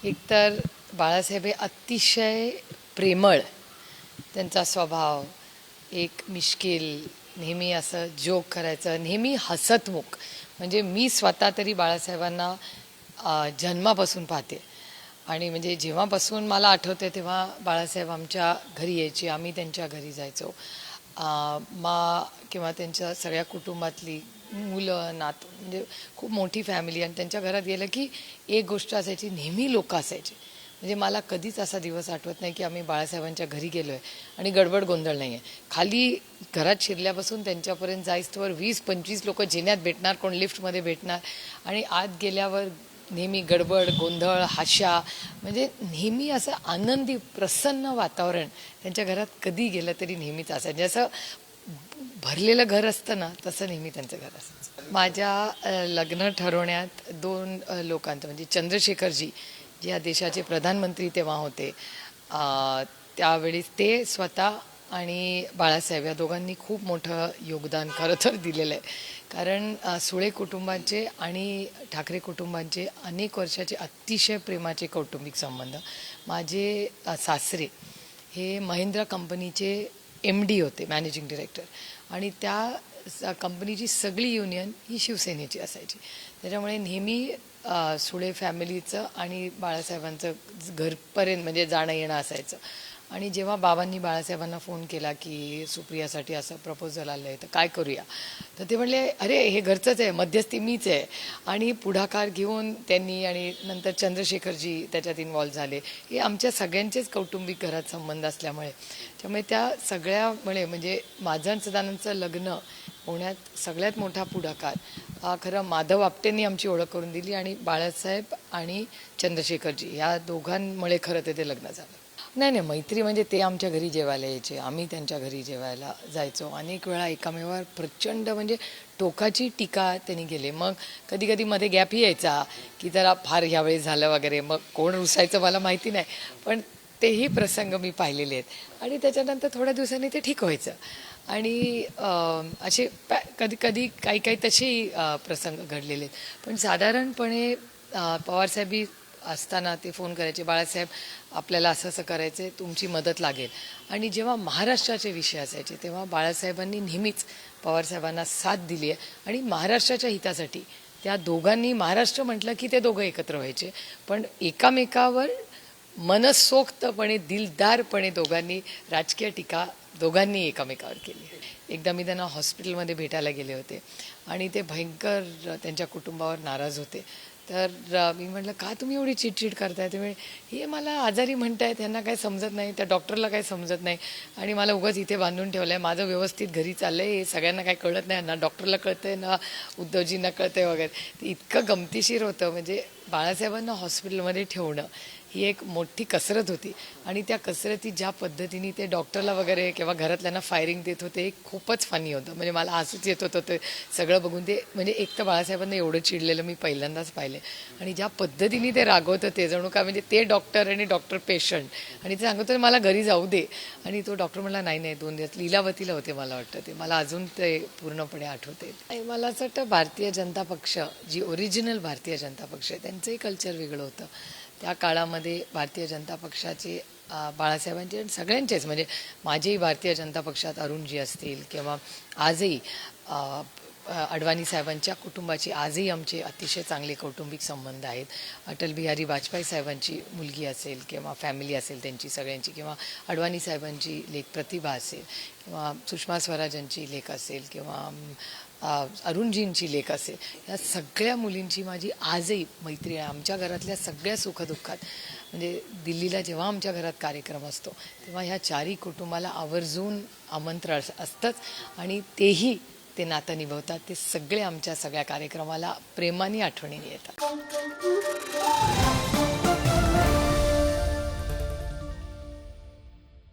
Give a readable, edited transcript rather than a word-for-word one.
एकतर बाळासाहेब हे अतिशय प्रेमळ, त्यांचा स्वभाव एक मिश्किल, नेहमी असं जोक करायचं, नेहमी हसतमुख. म्हणजे मी स्वतः तरी बाळासाहेबांना जन्मापासून पाहते आणि म्हणजे जेव्हापासून मला आठवते तेव्हा बाळासाहेब आमच्या घरी यायचे, आम्ही त्यांच्या घरी जायचो. किंवा त्यांच्या सगळ्या कुटुंबातली मुलं नातू म्हणजे खूप मोठी फॅमिली, आणि त्यांच्या घरात गेलं की एक गोष्ट असायची, नेहमी लोक असायची. म्हणजे मला कधीच असा दिवस आठवत नाही की आम्ही बाळासाहेबांच्या घरी गेलो आहे आणि गडबड गोंधळ नाही आहे. खाली घरात शिरल्यापासून त्यांच्यापर्यंत जाईस्तोवर 20-25 लोक जिन्यात भेटणार, कोण लिफ्टमध्ये भेटणार, आणि आत गेल्यावर नेहमी गडबड गोंधळ हास्या. म्हणजे नेहमी असं आनंदी प्रसन्न वातावरण त्यांच्या घरात कधी गेलं तरी नेहमीच असायचं. जसं भरलेलं घर असतं ना, तसं नेहमी त्यांचं घर असायचं. माझ्या लग्न ठरवण्यात दोन लोकांचं म्हणजे चंद्रशेखरजी जे या देशाचे प्रधानमंत्री तेव्हा होते, त्यावेळी ते स्वतः आणि बाळासाहेब या दोघांनी खूप मोठं योगदान खरं तर दिलेलं आहे. कारण सुळे कुटुंबांचे आणि ठाकरे कुटुंबांचे अनेक वर्षाचे अतिशय प्रेमाचे कौटुंबिक संबंध. माझे सासरे हे महिंद्रा कंपनीचे MD होते, मॅनेजिंग डिरेक्टर, आणि त्या कंपनीची सगळी युनियन ही शिवसेनेची असायची. त्याच्यामुळे नेहमी सुळे फॅमिलीचं आणि बाळासाहेबांचं घरपर्यंत म्हणजे जाणं येणं असायचं. आणि जेव्हा बाबांनी बाळासाहेबांना फोन केला की सुप्रियासाठी असं प्रपोजल आलं आहे तर काय करूया, तर ते म्हणले अरे हे घरचंच आहे, मध्यस्थी मीच आहे. आणि पुढाकार घेऊन त्यांनी, आणि नंतर चंद्रशेखरजी त्याच्यात इन्व्हॉल्व झाले. हे आमच्या सगळ्यांचेच कौटुंबिक घरात संबंध असल्यामुळे, त्यामुळे त्या सगळ्यामुळे म्हणजे माझं आणि सदानंदचं लग्न होण्यात सगळ्यात मोठा पुढाकार हा खरं माधव आपटेंनी आमची ओळख करून दिली, आणि बाळासाहेब आणि चंद्रशेखरजी या दोघांमुळे खरं ते लग्न झालं. नाही, मैत्री म्हणजे ते आमच्या घरी जेवायला यायचे, आम्ही त्यांच्या घरी जेवायला जायचो. अनेक वेळा एकामेकावर प्रचंड म्हणजे टोकाची टीका त्यांनी केली. मग कधी कधी मध्ये गॅपही यायचा की जरा फार ह्यावेळी झालं वगैरे, मग कोण रुसायचं मला माहिती नाही, पण तेही प्रसंग मी पाहिलेले आहेत. आणि त्याच्यानंतर थोड्या दिवसांनी ते ठीक व्हायचं. आणि असे कधी कधी काही तसेही प्रसंग घडलेले आहेत. पण साधारणपणे पवारसाहेबी असताना ते फोन करायचे, बाळासाहेब आपल्याला असं असं करायचं आहे, तुमची मदत लागेल. आणि जेव्हा महाराष्ट्राचे विषय असायचे तेव्हा बाळासाहेबांनी नेहमीच पवारसाहेबांना साथ दिली आहे. आणि महाराष्ट्राच्या हितासाठी त्या दोघांनी, महाराष्ट्र म्हटलं की ते दोघं एकत्र व्हायचे, पण एकामेकावर मनसोक्तपणे दिलदारपणे दोघांनी राजकीय टीका दोघांनी एकामेकावर केली. एकदा मी त्यांना हॉस्पिटलमध्ये भेटायला गेले होते आणि ते भयंकर त्यांच्या कुटुंबावर नाराज होते. तर मी म्हटलं का तुम्ही एवढी चिडचिड करताय? ते हे मला आजारी म्हणताय, त्यांना काही समजत नाही, त्या डॉक्टरला काही समजत नाही, आणि मला उगाच इथे बांधून ठेवलं आहे, माझं व्यवस्थित घरी चाललं आहे, हे सगळ्यांना काही कळत नाही, ना डॉक्टरला कळतं आहे ना उद्धवजींना कळतं आहे वगैरे. ते इतकं गमतीशीर होतं. म्हणजे बाळासाहेबांना हॉस्पिटलमध्ये ठेवणं ही एक मोठी कसरत होती, आणि त्या कसरती ज्या पद्धतीने ते डॉक्टरला वगैरे किंवा घरातल्यांना फायरिंग देत होते खूपच फनी होतं. म्हणजे मला हसूच येत होतं ते सगळं बघून. ते म्हणजे एक तर बाळासाहेबांना एवढं चिडलेलं मी पहिल्यांदाच पाहिले, आणि ज्या पद्धतीने ते रागवतं ते जणू का म्हणजे ते डॉक्टर आणि डॉक्टर पेशंट, आणि ते सांगतो मला घरी जाऊ दे, आणि तो डॉक्टर म्हणला नाही 2 दिवस. लीलावतीला होते मला वाटतं ते, मला अजून ते पूर्णपणे आठवते. आणि मला असं वाटतं भारतीय जनता पक्ष जी ओरिजिनल भारतीय जनता पक्ष आहे त्यांचंही कल्चर वेगळं होतं. त्या काळामध्ये भारतीय जनता पक्षाचे बाळासाहेबांचे आणि सगळ्यांचेच म्हणजे माझेही भारतीय जनता पक्षात अरुणजी असतील किंवा आजही अडवाणी साहेबांच्या कुटुंबाची आजही आमचे अतिशय चांगले कौटुंबिक संबंध आहेत. अटल बिहारी वाजपेयी साहेबांची मुलगी असेल किंवा फॅमिली असेल त्यांची सगळ्यांची, किंवा अडवाणी साहेबांची लेक प्रतिभा असेल, किंवा सुषमा स्वराजांची लेक असेल, किंवा अरुणजींची लेक असेल, या सगळ्या मुलींची माझी आजही मैत्री आहे. आमच्या घरातल्या सगळ्या सुखदुःखात म्हणजे दिल्लीला जेव्हा आमच्या घरात कार्यक्रम असतो तेव्हा ह्या चारही कुटुंबाला आवर्जून आमंत्रण असतंच, आणि तेही ते नातं निभवतात. ते सगळे आमच्या सगळ्या कार्यक्रमाला प्रेमाने आठवणीने येतात.